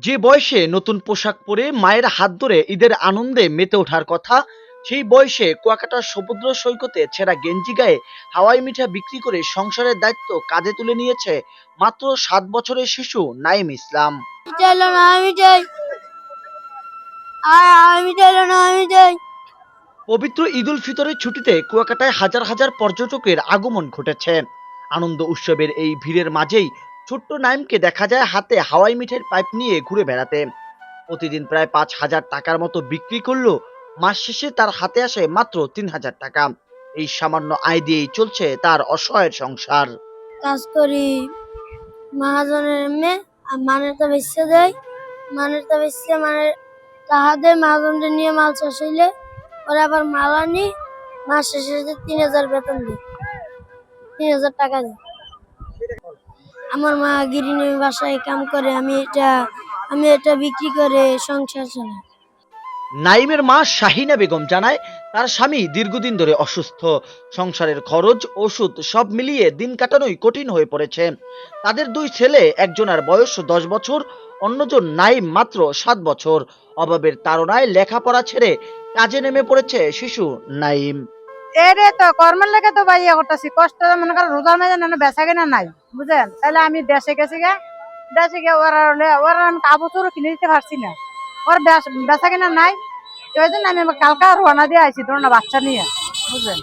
যে বয়সে নতুন পোশাক পরে মায়ের হাত ধরে ঈদের আনন্দে মেতে ওঠার কথা, সেই বয়সে কুয়াকাটার সমুদ্র সৈকতে ছেঁড়া গেঞ্জি গায়ে হাওয়াই মিঠা বিক্রি করে সংসারের দায়িত্ব কাঁধে তুলে নিয়েছে মাত্র 7 বছরের শিশু নাইম ইসলাম। পবিত্র ঈদ উল ফিতরের ছুটিতে কুয়াকাটায় হাজার হাজার পর্যটকের আগমন ঘটেছে। আনন্দ উৎসবের এই ভিড়ের মাঝেই ছোট্ট নাইমকে দেখা যায় হাতে হাওয়াই মিঠের পাইপ নিয়ে ঘুরে বেড়াতে। প্রতিদিন প্রায় 5,000 টাকার মতো বিক্রি করলেও মাস শেষে তার হাতে আসে মাত্র 3,000 টাকা। এই সামান্য আয় দিয়েই চলছে তার অসহায় সংসার। কাজ করি মহাজনের এমনি মানেরটা বেচতে দেয়, মানেরটা বেচতে টাকা দেয়, মহাজনটা নিয়ে মাল শেষ হইলে ওরা আবার মাল আনি, মাস শেষে 3,000 বেতন দেয়, 3,000 টাকা দেয়। আমার মা গৃহিণী বাসায় কাম করে, আমি এটা বিক্রি করে সংসার চালাই। নাইমের মা শাহিনা বেগম জানায়, তার স্বামী দীর্ঘদিন ধরে অসুস্থ। সংসারের খরচ, ওষুধ সব মিলিয়ে দিন কাটানোই কঠিন হয়ে পড়েছে। তাদের 2 ছেলে, একজনের বয়স 10 বছর, অন্যজন নাইম মাত্র 7 বছর। অভাবের তাড়নায় লেখাপড়া ছেড়ে কাজে নেমে পড়েছে শিশু নাইম। এরে তো কর্মের লেগে তো ভাই করতেছি, কষ্ট মনে করেন রোজার মাঝে না বেচা কিনা নাই, বুঝলেন? তাহলে আমি দেশে গেছি ওরা আমি কাপড় চোপড় কিনে দিতে পারছি না, ওর বেচা কিনা নাই। ওই জন্য আমি কালকা রওনা দিয়ে আইছি, ধরুন না বাচ্চা নিয়ে, বুঝলেন?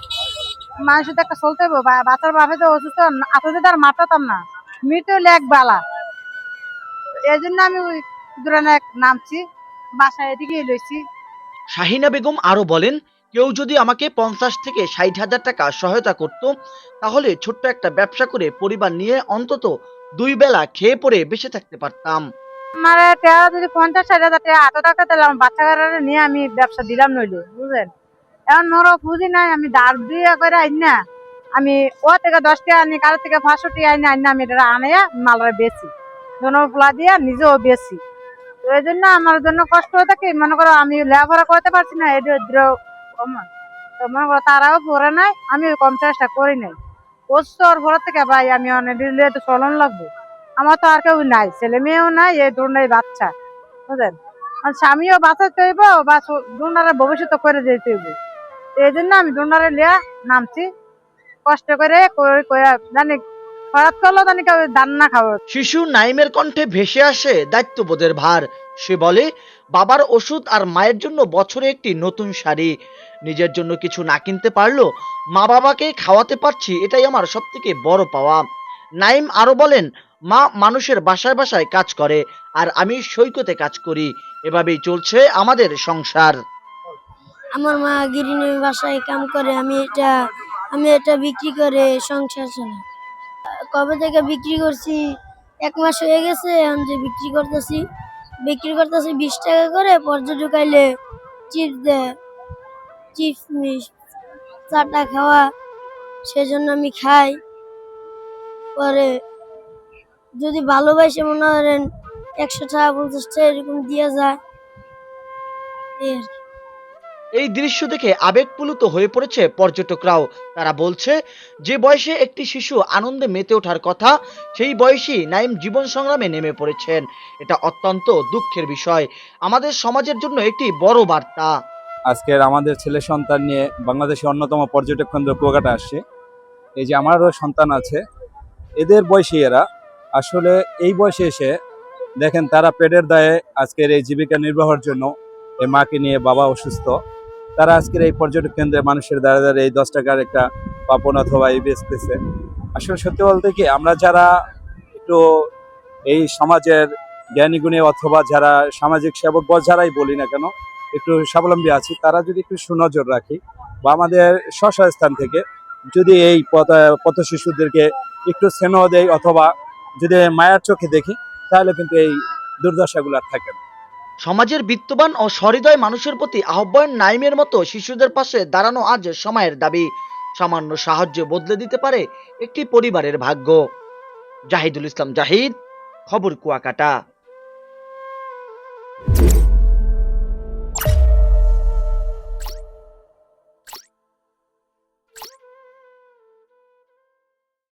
মানুষ তো একটা চলতে হবে, বাচ্চার বাপে তো অসুস্থ, আসলে তার মাতাতাম না, মৃত্যু হলে এক বালা। এই জন্য আমি ওই দূরানে নামছি, বাসায় এদিকে লইছি। শাহিনা বেগম আরো বলেন, কেউ যদি আমাকে 50 থেকে 60,000 টাকা সহায়তা করত, তাহলে ছোট্ট একটা ব্যবসা করে পরিবার নিয়ে অন্তত 2 বেলা খেয়ে পরে বেঁচে থাকতে পারতাম। আমার টাকা যদি 50-60 হাজার টাকা এত টাকা দিলাম, বাচ্চা কাচ্চা নিয়ে আমি ব্যবসা দিলাম নইলে, বুঝলেন? এখন মোরও পুঁজি নাই, আমি ধার দিয়ে করে আইন না, আমি ও থেকে 10 টাকা আনি, কারো থেকে 500 টাকা আইন আমি এটা আনাইয়া মালরা বেচি, দোনো পোলা দিয়া নিজেও বেচি। তো এই জন্য আমার জন্য কষ্ট হয়ে থাকে, মনে করো আমি লেখাপড়া করতে পারছি না, এটা তো মনে করো তারাও পড়ে নাই, আমি কম চেষ্টা করি নাই। ওর ভোর থেকে ভাই আমি অনেক তো চলন লাগবো, আমার তো আর কেউ নাই, ছেলে মেয়েও নাই, এই দুটাই বাচ্চা, বুঝলেন? স্বামীও বাঁচাতে হইব বা দুনারে ভবিষ্যৎ করে যেতে হইব। এই জন্য আমি দুনারে লিয়া নামছি, কষ্ট করে জানি খরাত করলো, জানি কেউ দান না খাবো। শিশু নাইমের কণ্ঠে ভেসে আসে দায়িত্ববোধের ভার। সে বলে, বাবার ওষুধ আর মায়ের জন্য বছরে একটি নতুন শাড়ি। নিজের জন্য কিছু না কিনতে পারলো মা বাবাকে খাওয়াতে পারছি, এটাই আমার সব থেকে বড় পাওয়া। নাইম আরো বলেন, মা মানুষের বাসায় বাসায় কাজ করে আর আমি সৈকতে কাজ করি, এভাবেই চলছে আমাদের সংসার। আমার মা গৃহিণী বাসায় কাম করে, আমি এটা বিক্রি করে সংসার চালাই। কবে থেকে বিক্রি করছি? 1 মাস হয়ে গেছে। এখন যে বিক্রি করতেছি 20 টাকা করে। পর্যটক আইলে চিপস দেয়, চিপস মিস চাটা খাওয়া, সেজন্য আমি খাই। পরে যদি ভালোবাসে মনে করেন 100 টাকা 50 টাকা এরকম দিয়ে যায়। এই দৃশ্য দেখে আবেগপ্লুত হয়ে পড়েছে পর্যটকরাও। তারা বলছে, যে বয়সে একটি শিশু আনন্দে মেতে ওঠার কথা, সেই বয়সী নাইম জীবন সংগ্রামে নেমে পড়েছেন। এটা অত্যন্ত দুঃখের বিষয়, আমাদের সমাজের জন্য একটি বড় বার্তা। আজকের আমাদের ছেলে সন্তান নিয়ে বাংলাদেশের অন্যতম পর্যটক কেন্দ্র কুয়াকাটা আসছে। এই যে আমারও সন্তান আছে, এদের বয়সী এরা আসলে এই বয়সে এসে দেখেন তারা পেটের দায়ে আজকের এই জীবিকা নির্বাহের জন্য এই মাকে নিয়ে, বাবা অসুস্থ, তারা আজকের এই পর্যটক কেন্দ্রে মানুষের দ্বারা দ্বারা এই 10 টাকার একটা পাপন অথবা এই বেচতেছে। আসলে সত্যি বলতে কি, আমরা যারা একটু এই সমাজের জ্ঞানী গুণী অথবা যারা সামাজিক সেবক বা যারাই বলি না কেন, একটু স্বাবলম্বী আছি, তারা যদি একটু সুনজর রাখি বা আমাদের স্ব স্থান থেকে যদি এই পথ শিশুদেরকে একটু স্নেহ দেয় অথবা যদি মায়ার চোখে দেখি, তাহলে কিন্তু এই দুর্দশাগুলো আর থাকে না। সমাজের বিত্তবান ও সহৃদয় মানুষের প্রতি আহ্বান, নাইমের মতো শিশুদের পাশে দাঁড়ানো আজ সময়ের দাবি। সামান্য সাহায্য বদলে দিতে পারে একটি পরিবারের ভাগ্য। জাহিদুল ইসলাম জাহিদ, খবর কুয়াকাটা।